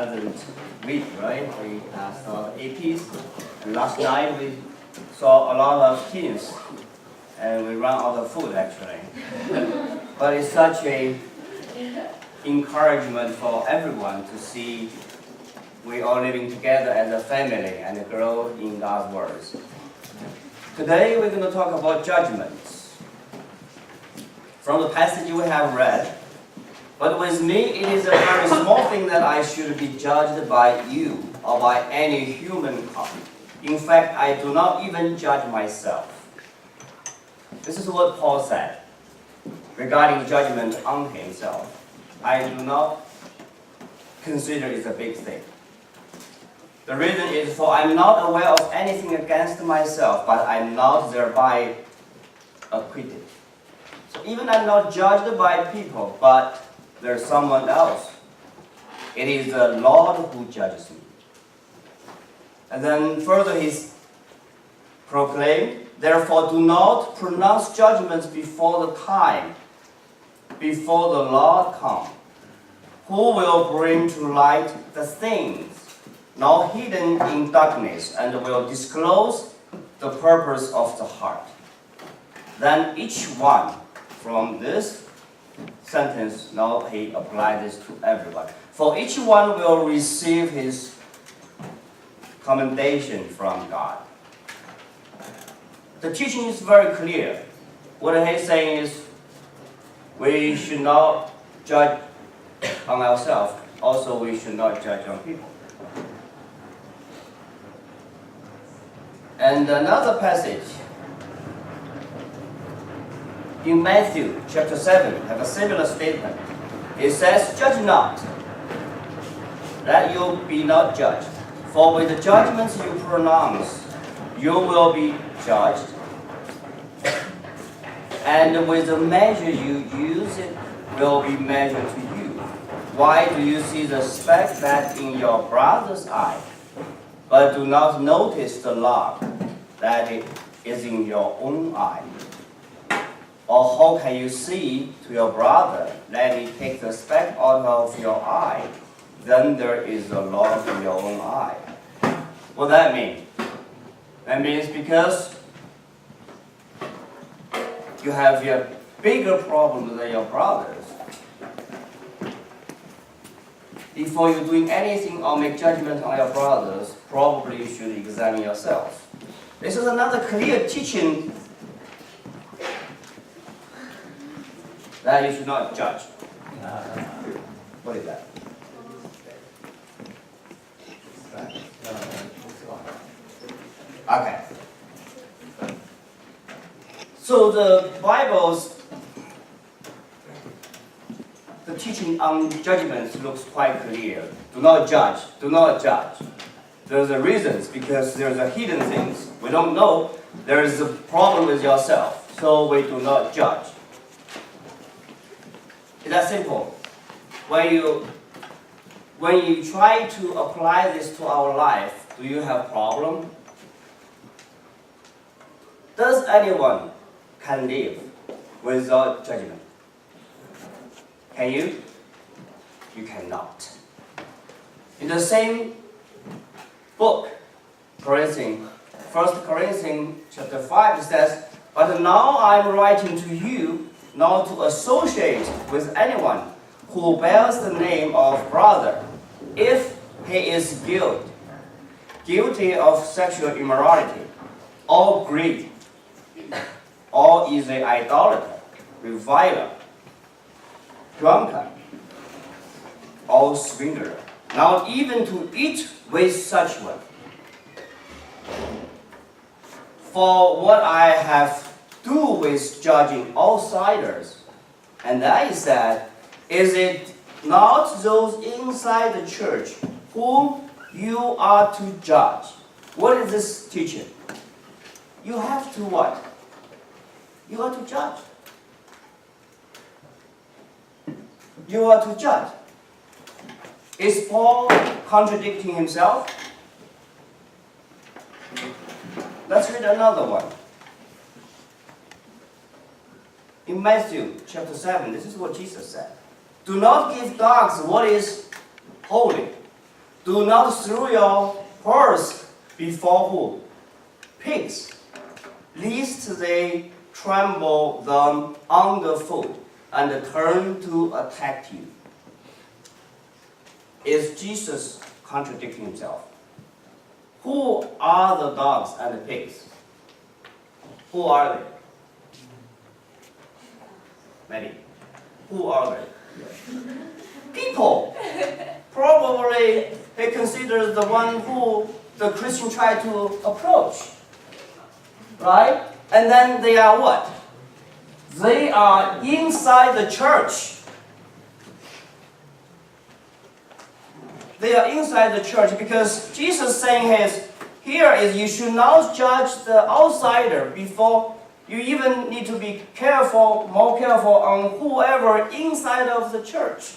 pleasant week, right? We saw the APs, and last night we saw a lot of teens, and we ran out of food actually. But it's such a encouragement for everyone to see we are living together as a family and grow in God's words. Today we're going to talk about judgments. From the passage we have read, but with me it is a very small thing that I should be judged by you or by any human kind. In fact, I do not even judge myself. This is what Paul said regarding judgment on himself. I do not consider it a big thing. The reason is for I'm not aware of anything against myself, but I'm not thereby acquitted. So even I'm not judged by people, but there's someone else. It is the Lord who judges me. And then further he's proclaimed, therefore do not pronounce judgments before the time, before the Lord come, who will bring to light the things now hidden in darkness, and will disclose the purpose of the heart. Then each one, from this sentence, now he applied this to everyone. For each one will receive his commendation from God. The teaching is very clear. What he's saying is we should not judge on ourselves. Also, we should not judge on people. And another passage in Matthew chapter 7 have a similar statement. It says, judge not, that you be not judged. For with the judgments you pronounce, you will be judged. And with the measure you use, it will be measured to you. Why do you see the speck that in your brother's eye, but do not notice the log that it is in your own eye? Or how can you see to your brother, let me take the speck out of your eye, then there is a log in your own eye? What does that mean? That means because you have a bigger problem than your brothers. Before you're doing anything or make judgment on your brothers, probably you should examine yourself. This is another clear teaching that you should not judge. What is that? Okay. So the Bible's the teaching on judgments looks quite clear. Do not judge. Do not judge. There's a reasons because there's a hidden things we don't know. There is a problem with yourself, so we do not judge. It's that simple. When you try to apply this to our life, do you have problem? Does anyone can live without judgment? Can you? You cannot. In the same book, 1 Corinthians chapter 5, it says, but now I'm writing to you not to associate with anyone who bears the name of brother, if he is guilty of sexual immorality, or greed, or is an idolater, reviler, drunkard, or swindler, not even to eat with such one. For what I have to do with judging outsiders, and that is that, is it not those inside the church whom you are to judge? What is this teaching? You have to what? You are to judge. You are to judge. Is Paul contradicting himself? Let's read another one. In Matthew chapter 7, this is what Jesus said. Do not give dogs what is holy, Do not throw your pearls before who? Pigs, lest they trample them underfoot and turn to attack you. Is Jesus contradicting himself? Who are the dogs and the pigs? Who are they? Many. Who are they? People. Probably they consider the one who the Christian tried to approach. Right? And then they are what? They are inside the church. They are inside the church because Jesus saying here is you should not judge the outsider before you even need to be careful, more careful on whoever inside of the church.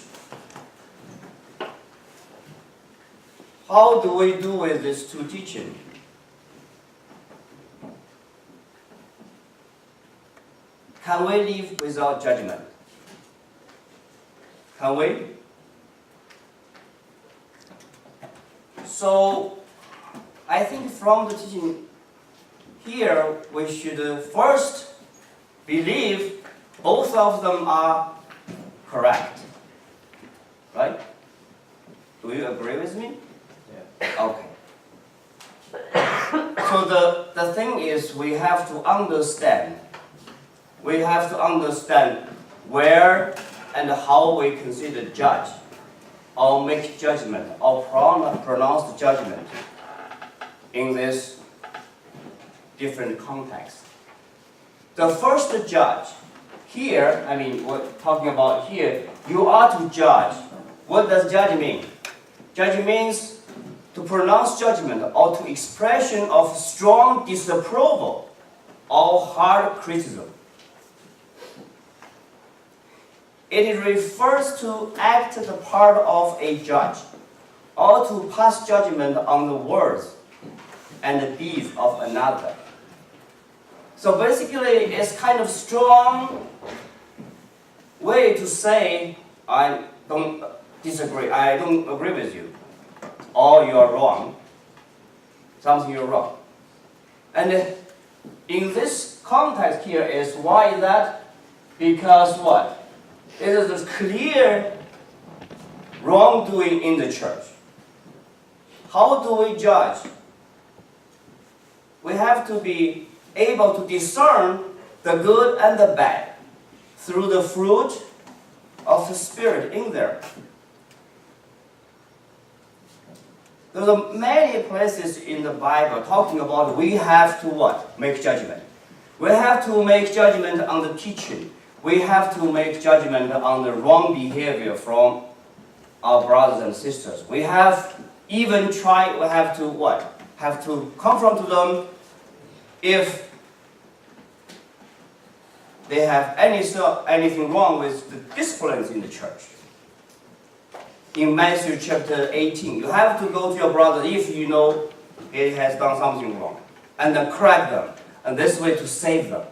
How do we do with these two teachings? Can we live without judgment? Can we? So, I think from the teaching here, we should first believe both of them are correct. Right? Do you agree with me? Yeah. Okay. So the thing is, we have to understand. We have to understand where and how we consider judge, or make judgment, or pronounce judgment in this different context. The first judge, here, I mean, we're talking about here, you are to judge. What does judge mean? Judge means to pronounce judgment or to expression of strong disapproval or hard criticism. It refers to act the part of a judge or to pass judgment on the words and the deeds of another. So basically, it's kind of strong way to say, I don't disagree, I don't agree with you, or you are wrong, something you're wrong. And in this context here is, why is that? Because what? It is a clear wrongdoing in the church. How do we judge? We have to be able to discern the good and the bad through the fruit of the Spirit in there. There are many places in the Bible talking about we have to what? Make judgment. We have to make judgment on the teaching. We have to make judgment on the wrong behavior from our brothers and sisters. We have even tried, we have to what? Have to confront them if they have anything wrong with the disciplines in the church. In Matthew chapter 18, you have to go to your brother if you know he has done something wrong, and then correct them, and this way to save them.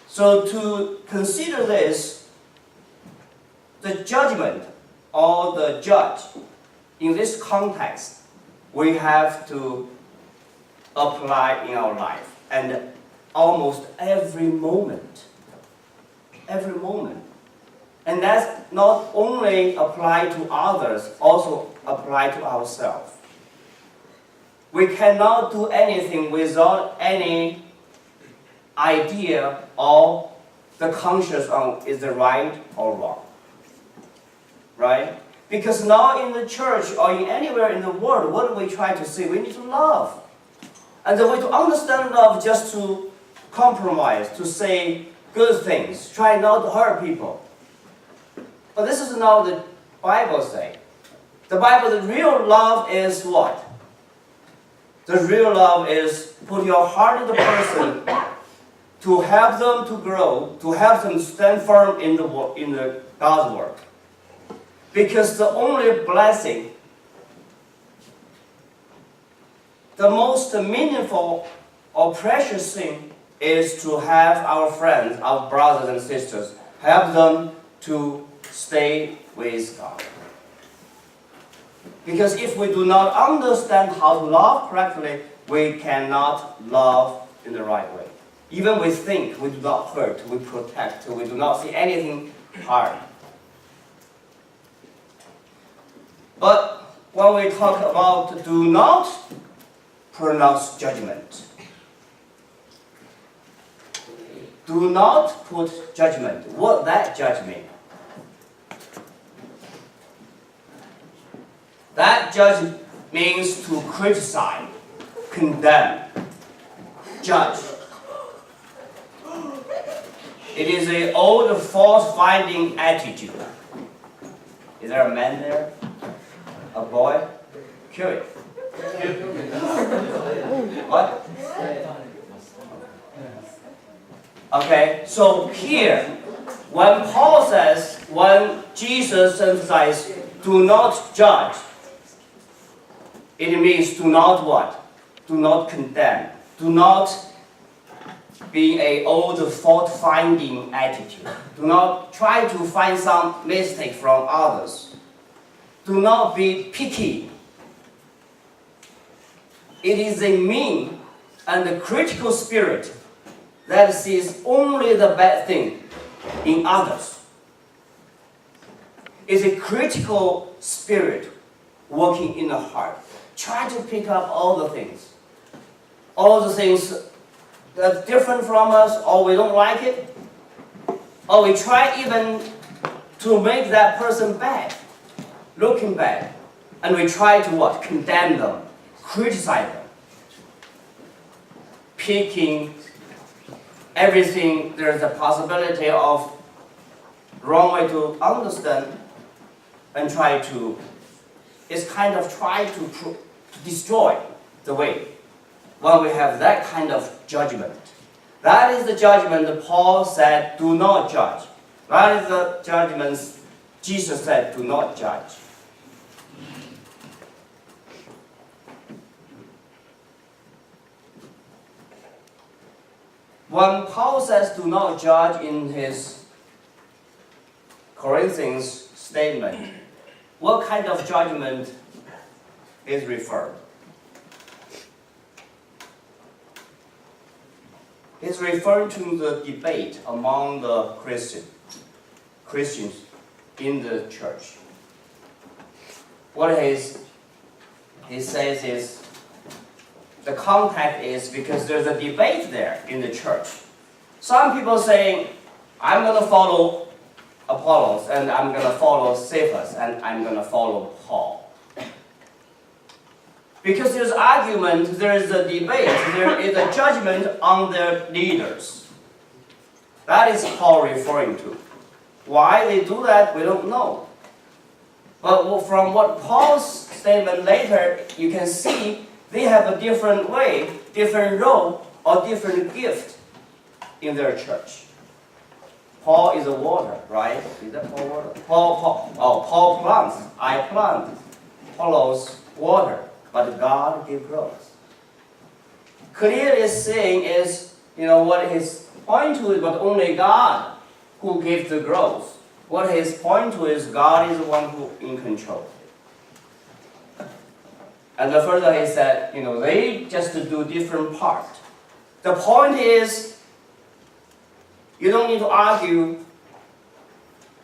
So to consider this, the judgment or the judge, in this context, we have to apply in our life. And almost every moment. Every moment. And that's not only apply to others, also apply to ourselves. We cannot do anything without any idea or the conscience on is it right or wrong. Right? Because now in the church or in anywhere in the world, what do we try to say? We need to love. And the way to understand love just to compromise, to say good things, try not to hurt people. But this is not the Bible say. The Bible, the real love is what? The real love is put your heart in the person to help them to grow, to help them stand firm in the God's word. Because the only blessing, the most meaningful or precious thing is to have our friends, our brothers and sisters, help them to stay with God. Because if we do not understand how to love correctly, we cannot love in the right way. Even we think, we do not hurt, we protect, we do not see anything hard. But when we talk about do not pronounce judgment, do not put judgment, what that judge mean? That judge means to criticize, condemn, judge. It is an old fault-finding attitude. Is there a man there? A boy? Curious. What? Okay, so here, when Paul says, when Jesus emphasizes, do not judge, it means do not what? Do not condemn. Do not be an old fault-finding attitude. Do not try to find some mistake from others. Do not be picky. It is a mean and a critical spirit that sees only the bad thing in others. It's a critical spirit working in the heart. Try to pick up all the things that's different from us, or we don't like it, or we try even to make that person bad, looking bad, and we try to what? Condemn them, criticize them, picking everything there's a possibility of wrong way to understand, and it's kind of try to destroy the way. When we have that kind of judgment, that is the judgment that Paul said, do not judge. That is the judgment Jesus said, do not judge. When Paul says do not judge in his Corinthians statement, what kind of judgment is referred? He's referring to the debate among the Christians in the church. What he says is, the context is because there's a debate there in the church. Some people saying, I'm going to follow Apollos, and I'm going to follow Cephas, and I'm going to follow Paul. Because there's argument, there is a debate, there is a judgment on their leaders. That is Paul referring to. Why they do that, we don't know. But from what Paul's statement later, you can see they have a different way, different role, or different gift in their church. Paul is a water, right? Is that Paul water? Paul plants, I plant. Apollos water, but God gives growth. Clearly saying is, what his point to is, but only God who gives the growth. What his point to is, God is the one who in control. And the further he said, they just do different part. The point is, you don't need to argue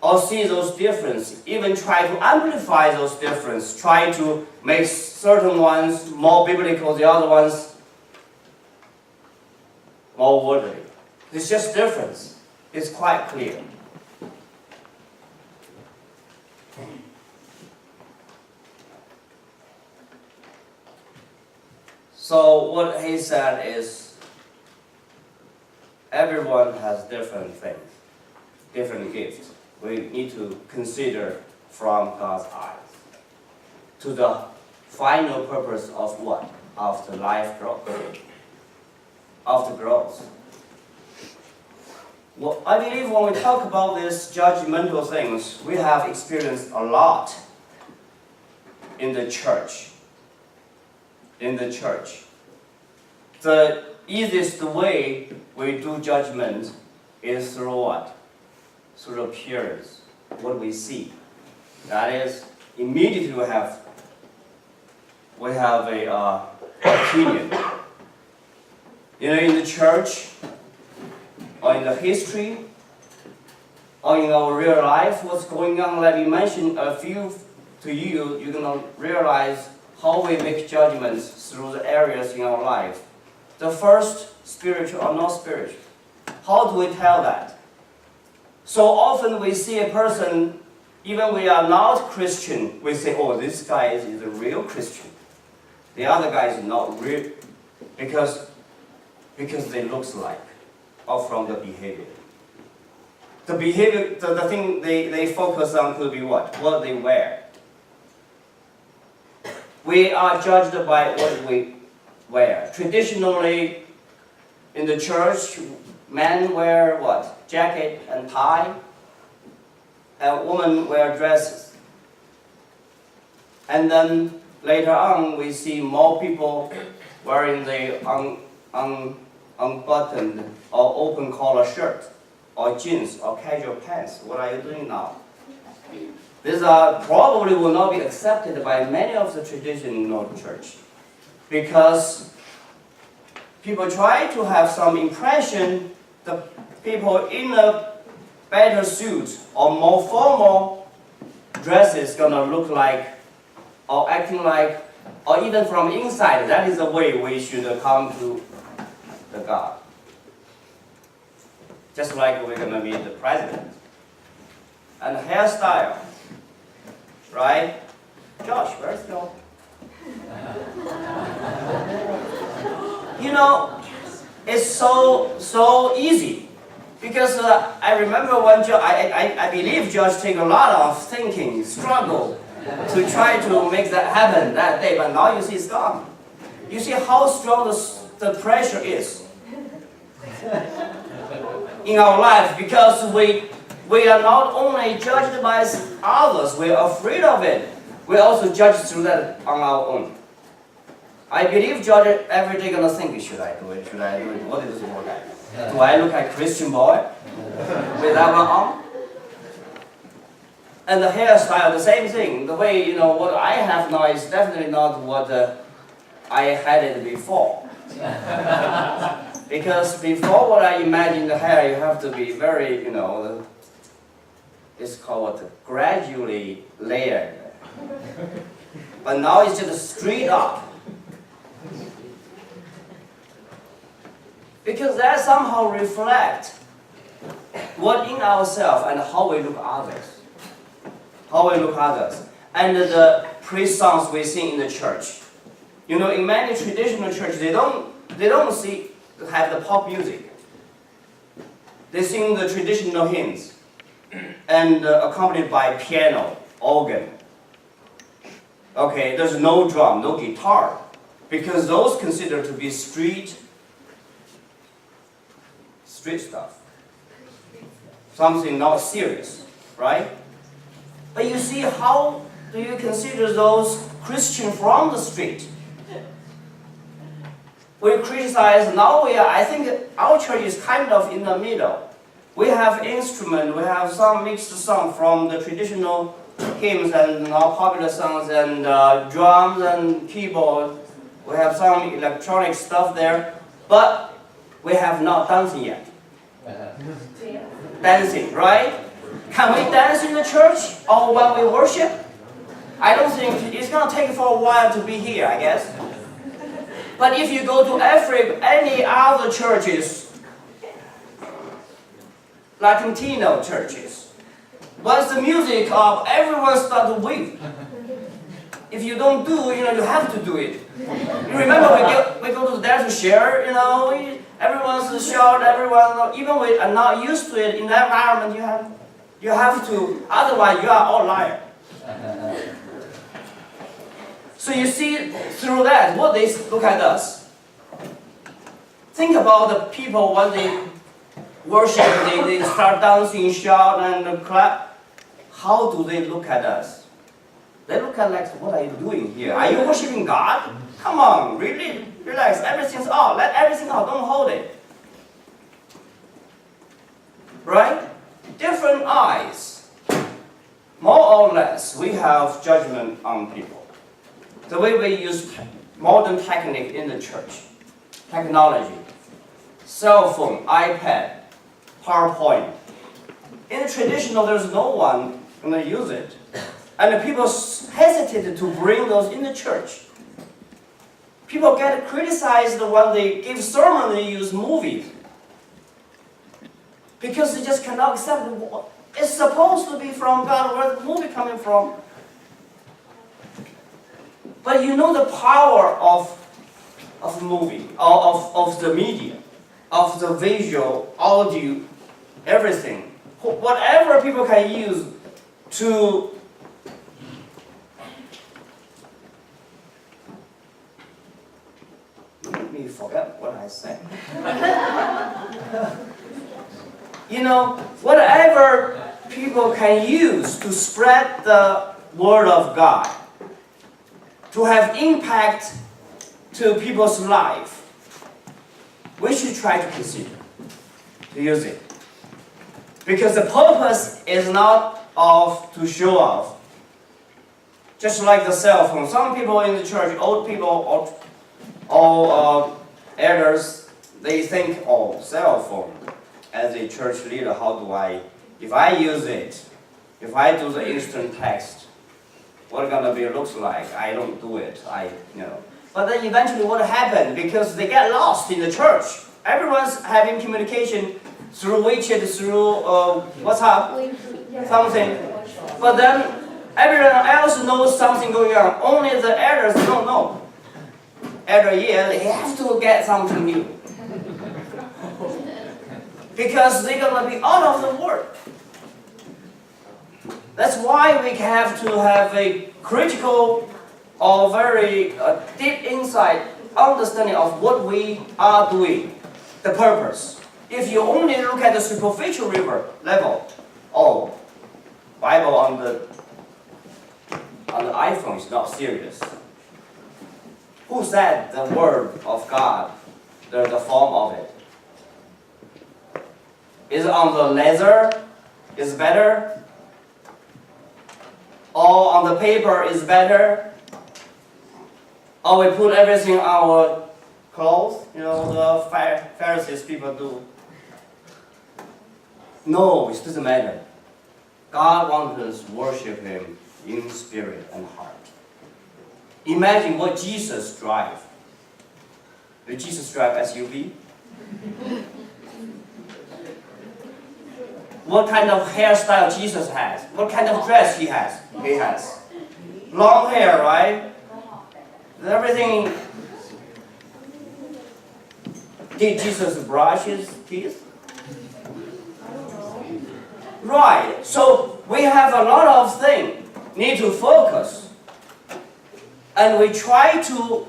or see those differences. Even try to amplify those differences. Try to make certain ones more biblical, the other ones more worldly. It's just difference. It's quite clear. So what he said is, everyone has different things, different gifts. We need to consider from God's eyes to the final purpose of what? Of the life growth, of the growth. Well, I believe when we talk about these judgmental things, we have experienced a lot in the church. The easiest way we do judgment is through what? Through appearance, what we see. That is, immediately we have we have a opinion. You know, in the church, or in the history, or in our real life, what's going on, let me mention a few to you. You're going to realize how we make judgments through the areas in our life. The first, spiritual or not spiritual. How do we tell that? So often we see a person, even we are not Christian, we say, oh, this guy is a real Christian. The other guy is not real, because they look like, or from the behavior. The behavior, the thing they focus on could be what? What they wear. We are judged by what we wear. Traditionally, in the church, men wear what? Jacket and tie. And women wear dresses. And then later on, we see more people wearing the unbuttoned or open collar shirt, or jeans, or casual pants. What are you doing now? These probably will not be accepted by many of the traditional church, because people try to have some impression the people in a better suit or more formal dresses gonna look like, or acting like, or even from inside. That is the way we should come to the God. Just like we're gonna meet the president. And hairstyle, right? Josh, where's your? You know, it's so easy, because I remember when I believe Josh took a lot of thinking, struggle to try to make that happen that day, but now you see it's gone. You see how strong the pressure is in our life, because we are not only judged by others, we are afraid of it. We also judge through that on our own. I believe George every day gonna think, should I do it? Should I do it? What is this more like? Do I look like Christian boy with that one on? And the hairstyle, the same thing. The way, you know, what I have now is definitely not what I had it before. Because before, what I imagined the hair, you have to be very, you know, it's called what, gradually layered. But now it's just straight up. Because that somehow reflects what in ourselves and how we look at others. How we look at others. And the praise songs we sing in the church. You know, in many traditional churches, they don't have the pop music. They sing the traditional hymns and accompanied by piano, organ. Okay, there's no drum, no guitar, because those considered to be street stuff. Something not serious, right? But you see, how do you consider those Christians from the street? We criticize, now I think our church is kind of in the middle. We have instruments, we have some mixed songs from the traditional hymns and now popular songs, and drums and keyboard. We have some electronic stuff there, but we have not dancing yet. Dancing, right? Can we dance in the church or when we worship? I don't think it's going to take for a while to be here, I guess. But if you go to any other churches, Latino churches, once the music up, everyone starts to weep. If you don't do, you know, you have to do it. You remember we go to there to share, you know, everyone's shout, everyone, even we are not used to it in that environment, you have to, otherwise you are all liars. So you see through that, what they look at us. Think about the people when they worship, they start dancing, shout, and clap. How do they look at us? They look at like, what are you doing here? Are you worshiping God? Come on, really relax. Everything's out. Let everything out. Don't hold it. Right? Different eyes. More or less, we have judgment on people. the way we use modern technique in the church, technology, cell phone, iPad, PowerPoint. In the traditional, there's no one going to use it. And the people hesitated to bring those in the church. People get criticized when they give sermon, they use movies. Because they just cannot accept it. It's supposed to be from God. Where's the movie coming from? But you know the power of movie, of the media, of the visual, audio, everything. Whatever people can use to make me forget what I said. You know, whatever people can use to spread the word of God, to have impact to people's life, we should try to consider to use it. Because the purpose is not to show off. Just like the cell phone. Some people in the church, old people or elders, they think, oh, cell phone. As a church leader, how do I, if I use it, if I do the instant text, what gonna be looks like? I don't do it. But then eventually what happened? Because they get lost in the church. Everyone's having communication through WeChat, through WhatsApp, something. But then everyone else knows something going on. Only the elders don't know. Every year they have to get something new. Because they're going to be out of the word. That's why we have to have a critical or very deep insight, understanding of what we are doing, the purpose. If you only look at the superficial level, oh, Bible on the iPhone is not serious. Who said the word of God, the form of it? Is it on the leather is better? Or on the paper is better? Or we put everything on our clothes? You know, the Pharisees people do. No, it doesn't matter. God wants us to worship Him in spirit and heart. Imagine what Jesus drive. Did Jesus drive SUV? What kind of hairstyle Jesus has? What kind of dress he has? He has long hair, right? Everything. Did Jesus brush his teeth? Right. So we have a lot of things need to focus, and we try to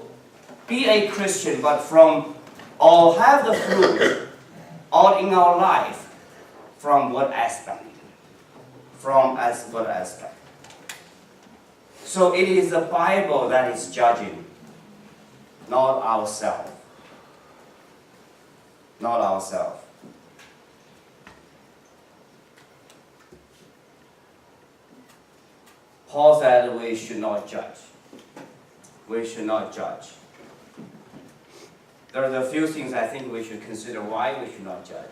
be a Christian, but from or have the fruit all in our life. From what aspect? From what aspect? So it is the Bible that is judging, not ourselves. Not ourselves. Paul said we should not judge. We should not judge. There are a few things I think we should consider why we should not judge.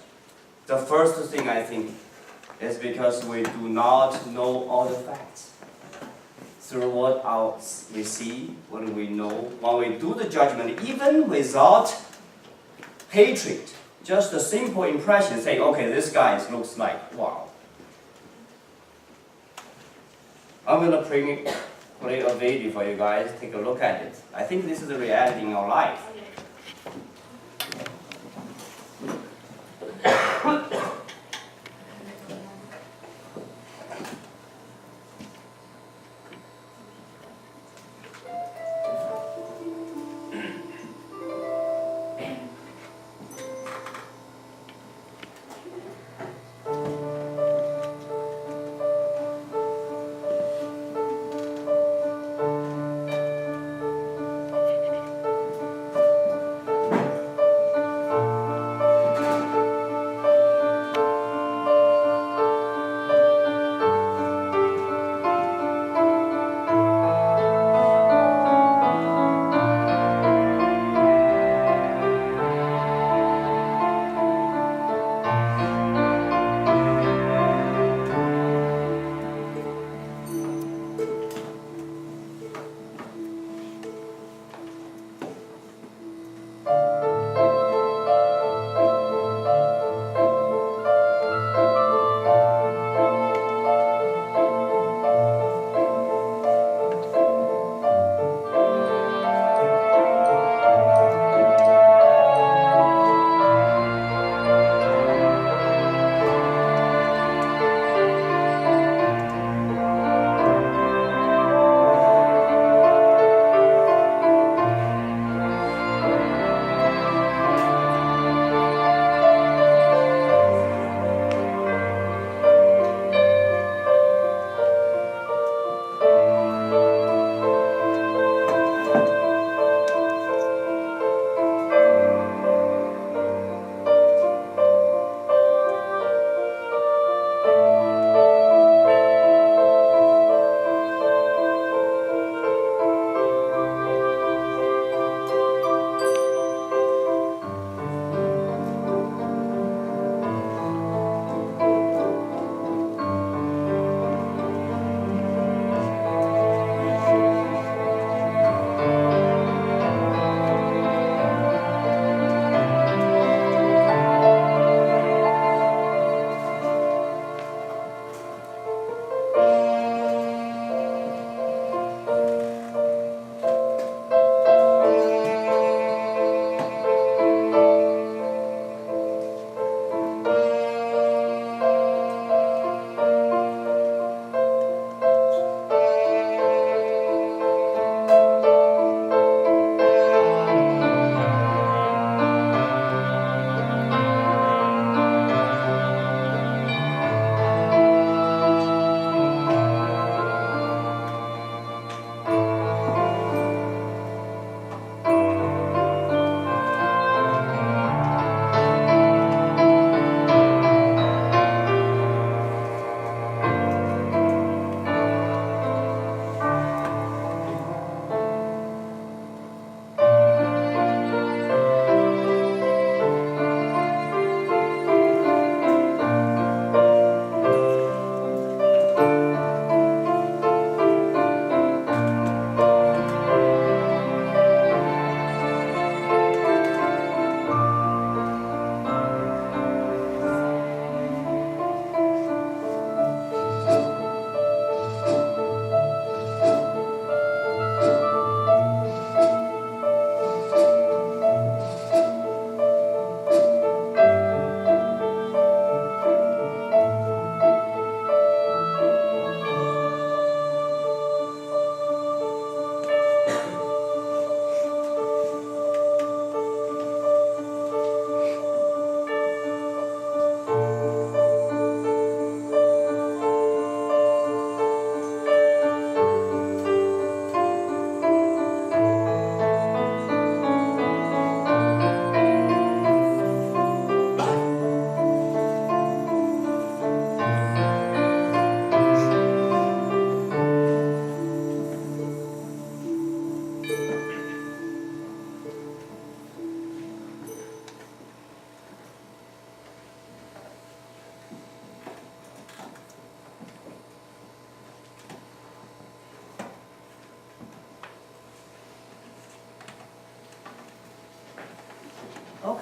The first thing I think is because we do not know all the facts. Through what we see, what we know, when we do the judgment, even without hatred, just a simple impression, say, okay, this guy looks like, wow. I'm going to play a video for you guys, take a look at it. I think this is the reality in our life.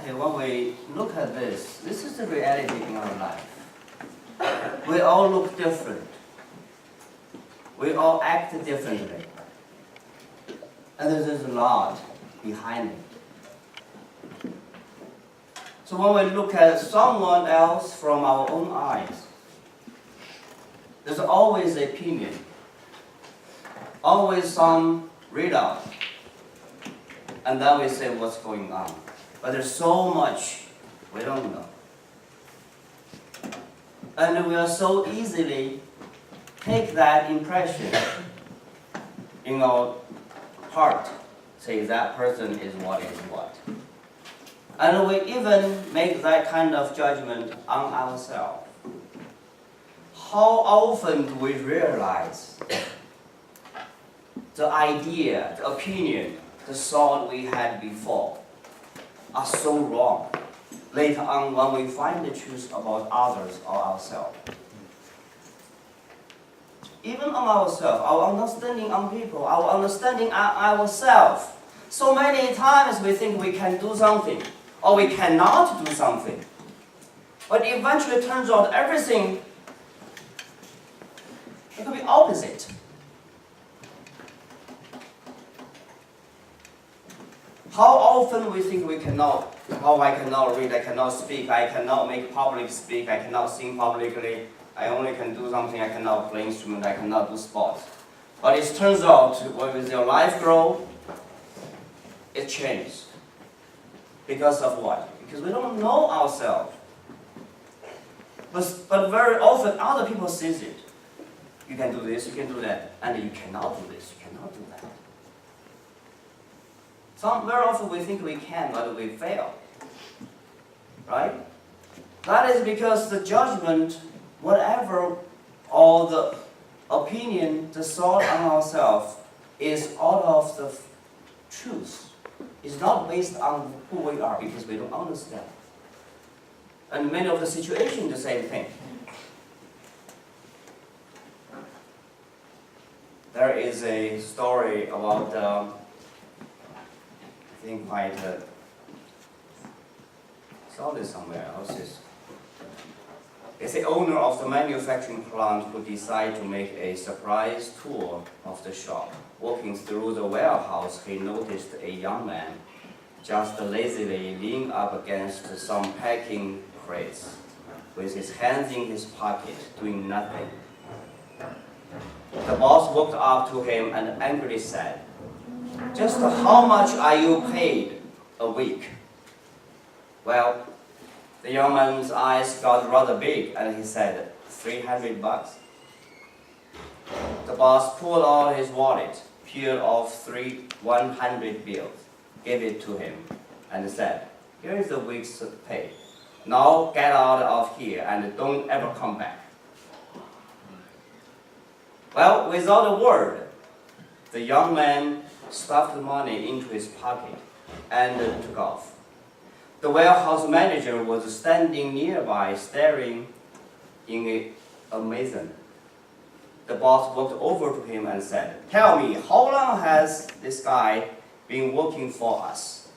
reality, when we look at this is the reality in our life. We all look different. We all act differently. And there's a lot behind it. So when we look at someone else from our own eyes, there's always an opinion, always some readout, and then we say what's going on. But there's so much we don't know. And we are so easily take that impression in our heart, say that person is what is what. And we even make that kind of judgment on ourselves. How often do we realize the idea, the opinion, the thought we had before are so wrong later on when we find the truth about others or ourselves? Even on ourselves, our understanding on people, our understanding on ourselves. So many times we think we can do something or we cannot do something. But eventually it turns out everything it could be opposite. How often we think we cannot, I cannot read, I cannot speak, I cannot make public speak, I cannot sing publicly, I only can do something, I cannot play instrument, I cannot do sports. But it turns out, when your life grows, it changes. Because of what? Because we don't know ourselves. But very often other people see it. You can do this, you can do that, and you cannot do this, you cannot do that. Very often we think we can, but we fail. Right? That is because the judgment, whatever, or the opinion, the thought on ourselves is out of the truth. It's not based on who we are because we don't understand. And many of the situations, the same thing. There is a story about, I think I saw this somewhere. It's the owner of the manufacturing plant who decided to make a surprise tour of the shop. Walking through the warehouse, he noticed a young man just lazily leaning up against some packing crates, with his hands in his pocket, doing nothing. The boss walked up to him and angrily said, "Just how much are you paid a week?" Well, the young man's eyes got rather big and he said, $300. The boss pulled out his wallet, peeled off 100 bills, gave it to him, and said, "Here is the week's pay. Now get out of here and don't ever come back." Well, without a word, the young man stuffed the money into his pocket and took off. The warehouse manager was standing nearby, staring in amazement. The boss walked over to him and said, "Tell me, how long has this guy been working for us?"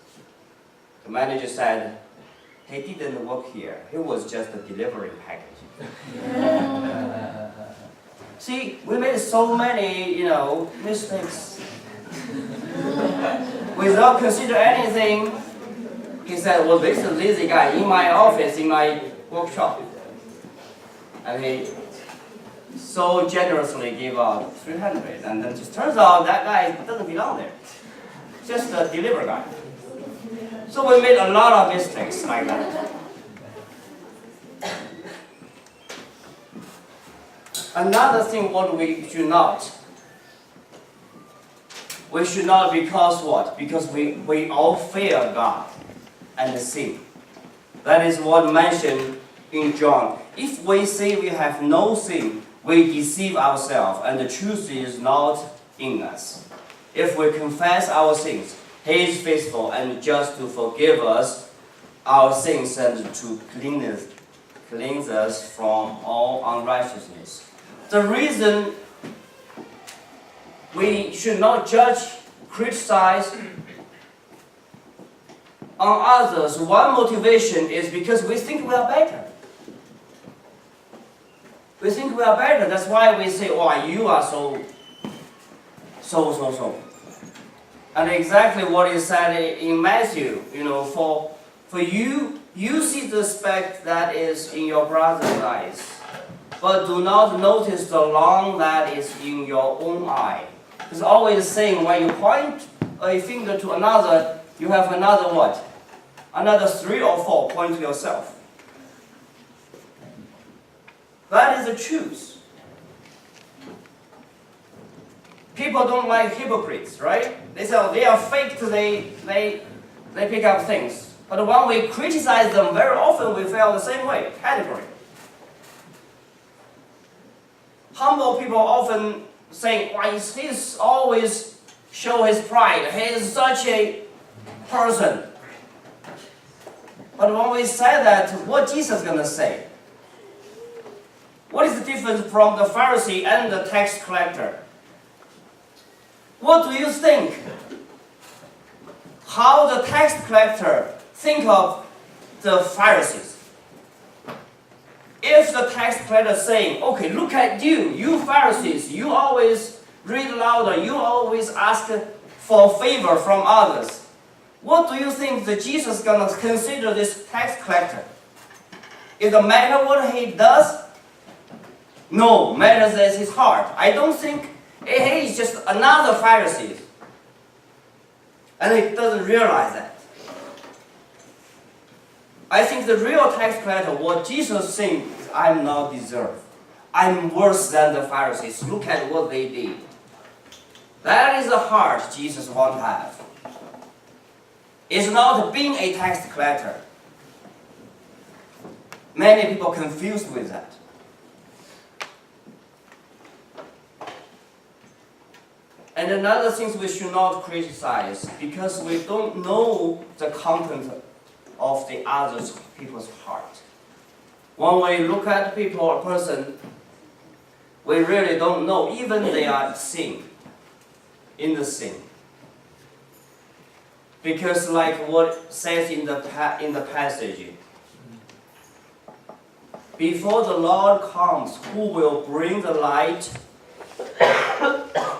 The manager said, "He didn't work here. He was just delivering package." See, we made so many, mistakes. Without considering anything, he said, "Well, this is a lazy guy in my office, in my workshop." And he so generously gave out 300, and then it just turns out that guy doesn't belong there. Just a delivery guy. So we made a lot of mistakes like that. Another thing what we should not because what? Because we all fear God and sin. That is what mentioned in John. If we say we have no sin, we deceive ourselves and the truth is not in us. If we confess our sins, He is faithful and just to forgive us our sins and to cleanse us from all unrighteousness. The reason we should not judge, criticize, on others, one motivation is because we think we are better. We think we are better. That's why we say, "Oh, you are so. And exactly what is said in Matthew, for you, you see the speck that is in your brother's eyes, but do not notice the log that is in your own eye." It's always saying when you point a finger to another, you have another what? Another 3 or 4 point to yourself. That is the truth. People don't like hypocrites, right? They say, "Oh, they are fake, they pick up things." But when we criticize them, very often we feel the same way, category. Humble people often say, "Why he's always show his pride. He is such a person." But when we say that, what Jesus is going to say? What is the difference from the Pharisee and the tax collector? What do you think? How the tax collector think of the Pharisees? If the tax collector is saying, "Okay, look at you, you Pharisees, you always read louder, you always ask for favor from others," what do you think that Jesus is going to consider this tax collector? Is it matter what he does? No, matters is his heart. I don't think he is just another Pharisee. And he doesn't realize that. I think the real tax collector, what Jesus saying is, "I'm not deserved. I'm worse than the Pharisees. Look at what they did." That is the heart Jesus wants to have. It's not being a tax collector. Many people confused with that. And another thing we should not criticize, because we don't know the content of the other people's heart. When we look at people, a person, we really don't know, even they are in the sin. Because like what says in the passage, before the Lord comes, who will bring the light,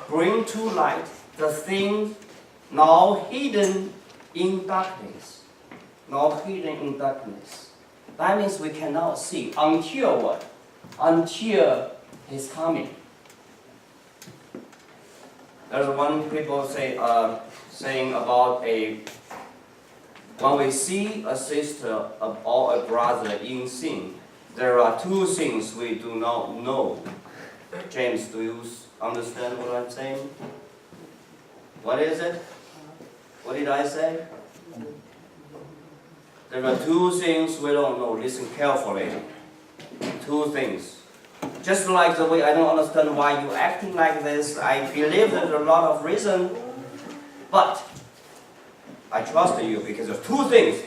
bring to light the things now hidden in darkness. Not hidden in darkness. That means we cannot see until what? Until His coming. There's one people saying about when we see a sister or a brother in sin, there are 2 things we do not know. James, do you understand what I'm saying? What is it? What did I say? There are 2 things we don't know. Listen carefully. 2 things. Just like the way I don't understand why you're acting like this, I believe there's a lot of reason, but I trust you because there's 2 things.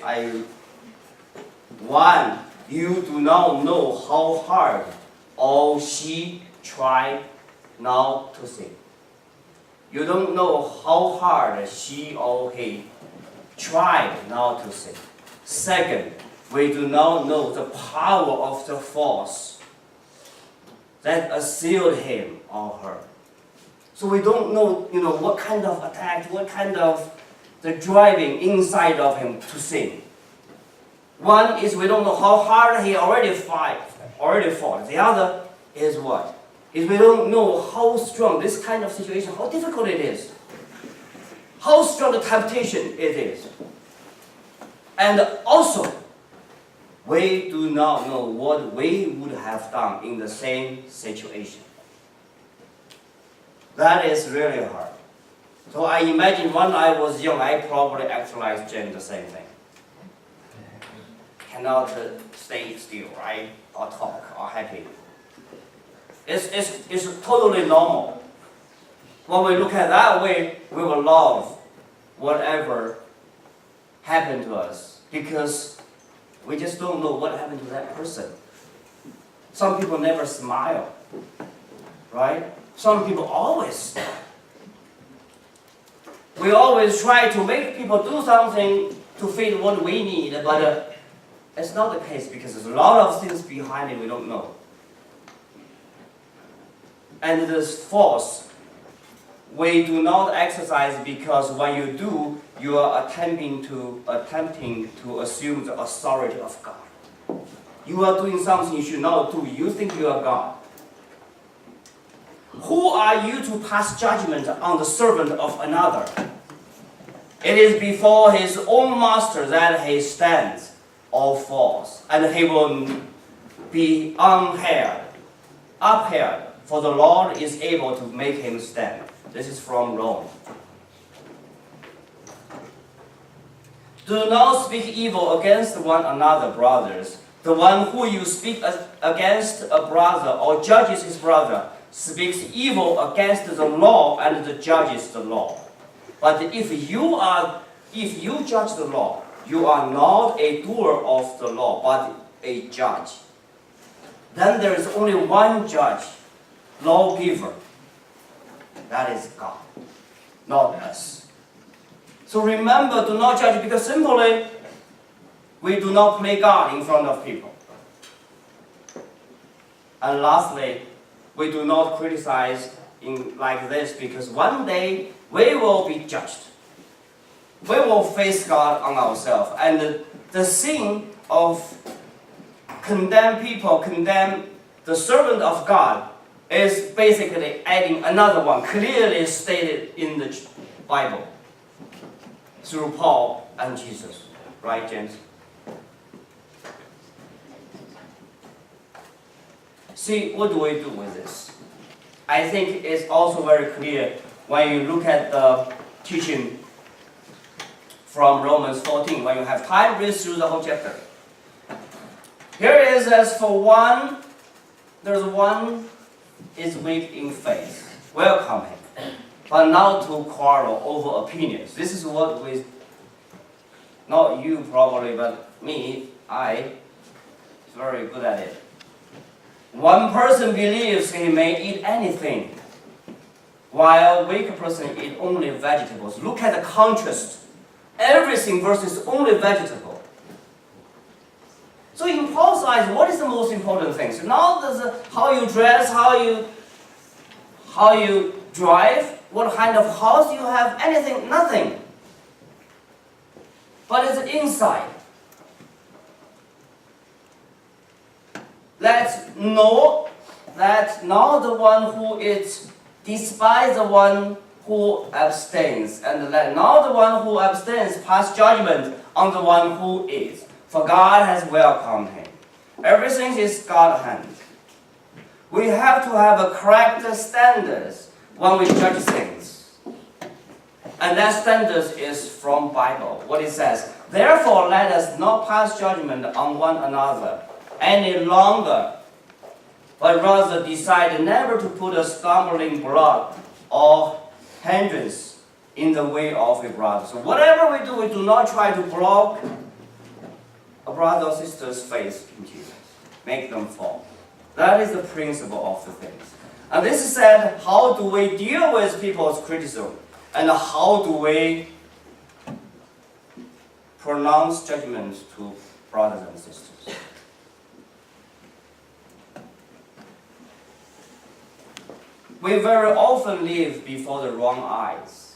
One, you do not know how hard or she tried not to sin. You don't know how hard she or he tried not to sin. Second, we do not know the power of the force that assailed him or her. So we don't know, what kind of attack, what kind of the driving inside of him to sin. One is we don't know how hard he already fought. The other is what? Is we don't know how strong this kind of situation, how difficult it is. How strong the temptation it is. And also, we do not know what we would have done in the same situation. That is really hard. So I imagine when I was young, I probably acted like Jane, the same thing. Cannot stay still, right? Or talk, or happy. It's totally normal. When we look at that way, we will love whatever happened to us because we just don't know what happened to that person. Some people never smile, right? Some people always smile. We always try to make people do something to fit what we need, but it's not the case because there's a lot of things behind it we don't know. And this force, we do not exercise because when you do, you are attempting to assume the authority of God. You are doing something you should not do. You think you are God. Who are you to pass judgment on the servant of another? It is before his own master that he stands or falls, and he will be upheld, for the Lord is able to make him stand. This is from Rome. Do not speak evil against one another, brothers. The one who you speak against a brother or judges his brother speaks evil against the law and judges the law. But if you judge the law, you are not a doer of the law, but a judge. Then there is only one judge, lawgiver. That is God, not us. So remember, do not judge, because simply we do not play God in front of people. And lastly, we do not criticize like this, because one day we will be judged. We will face God on ourselves. And the sin of condemn people, condemn the servant of God, is basically adding another one, clearly stated in the Bible, through Paul and Jesus. Right, James? See, what do we do with this? I think it's also very clear when you look at the teaching from Romans 14. When you have time, read through the whole chapter. Here it is, as for one, there's one is weak in faith. Welcome him. But not to quarrel over opinions. This is what we, not you probably, but me, I, is very good at it. One person believes he may eat anything, while a weak person eats only vegetables. Look at the contrast. Everything versus only vegetable. So in Paul's eyes, what is the most important thing? So not how you dress, how you drive, what kind of house you have, anything, nothing. But it's inside. Let's know that not the one who eats despise the one who abstains, and let not the one who abstains pass judgment on the one who eats, for God has welcomed him. Everything is God's hand. We have to have a correct standards when we judge things. And that standards is from Bible. What it says, therefore let us not pass judgment on one another any longer, but rather decide never to put a stumbling block or hindrance in the way of a brother. So whatever we do not try to block a brother or sister's faith in Jesus. Make them fall. That is the principle of the things. And this is said, how do we deal with people's criticism? And how do we pronounce judgments to brothers and sisters? We very often live before the wrong eyes.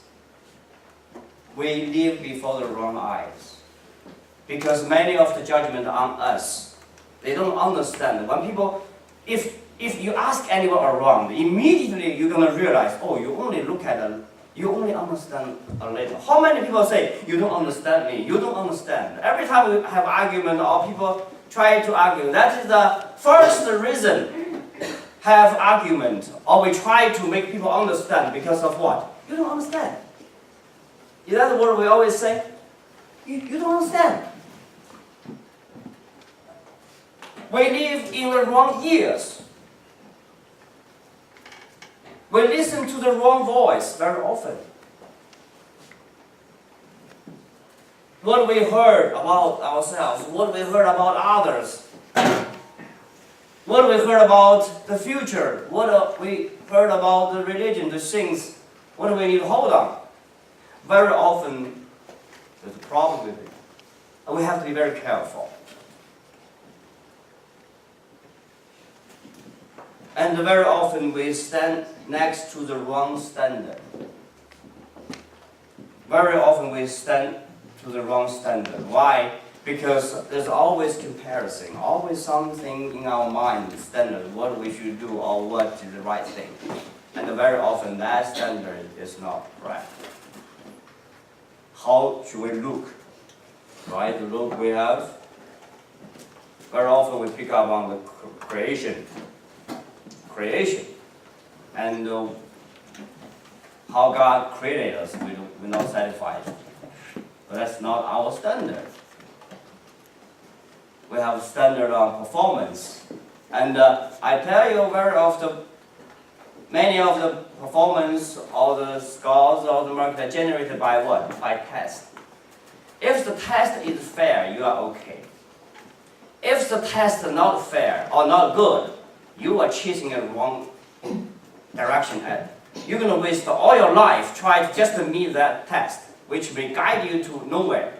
We live before the wrong eyes. Because many of the judgment on us, they don't understand. When people, if you ask anyone around, immediately you're going to realize, oh, you only understand a little. How many people say, you don't understand me, you don't understand? Every time we have argument or people try to argue, that is the first reason have argument, or we try to make people understand because of what? You don't understand. Is that the word we always say? You don't understand. We live in the wrong ears. We listen to the wrong voice very often. What we heard about ourselves, what we heard about others, what we heard about the future, what we heard about the religion, the things, what do we need to hold on? Very often, there's a problem with it. we have to be very careful. And very often we stand next to the wrong standard. Very often we stand to the wrong standard. Why? Because there's always comparison, always something in our mind, standard, what we should do or what is the right thing. And very often that standard is not right. How should we look? Right, the look we have. Very often we pick up on the creation, and how God created us. We're not satisfied. But that's not our standard. We have standard on performance, and I tell you very often, many of the performance or the scores or the marks are generated by what? By test. If the test is fair, you are okay. If the test is not fair or not good, you are chasing a wrong direction. You're going to waste all your life trying just to meet that test, which may guide you to nowhere.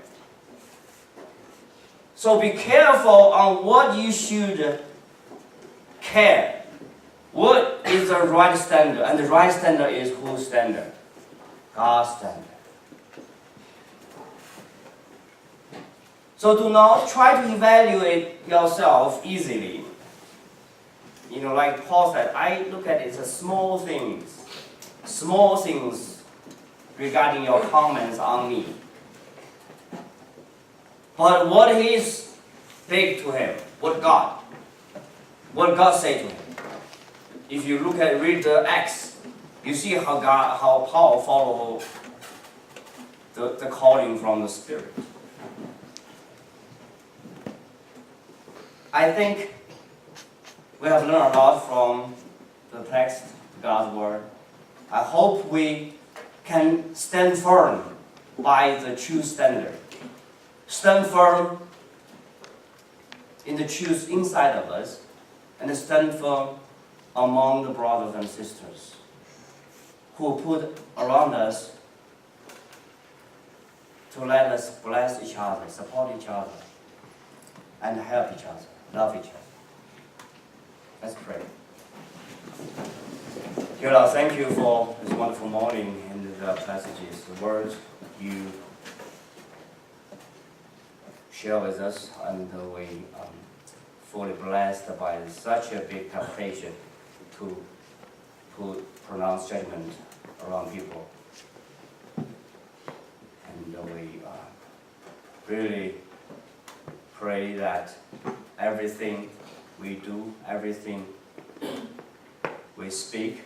So be careful on what you should care. What is the right standard? And the right standard is whose standard? God's standard. So do not try to evaluate yourself easily. You know, like Paul said, I look at it as small things regarding your comments on me. But what is big to him? What God say to him? If you read the Acts, you see how Paul followed the calling from the Spirit. I think we have learned a lot from the text, God's Word. I hope we can stand firm by the true standard. Stand firm in the truth inside of us, and stand firm among the brothers and sisters who put around us to let us bless each other, support each other, and help each other, love each other. Let's pray. Dear Lord, thank you for this wonderful morning and the passages, the words you share with us, and we fully blessed by such a big temptation to pronounce judgment around people. And we really pray that everything we do, everything we speak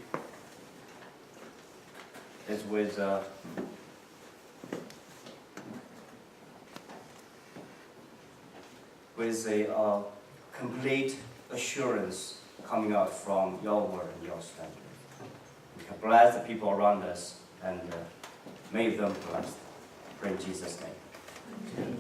is with a complete assurance coming out from your word and your standard. We can bless the people around us and make them blessed. Pray in Jesus' name.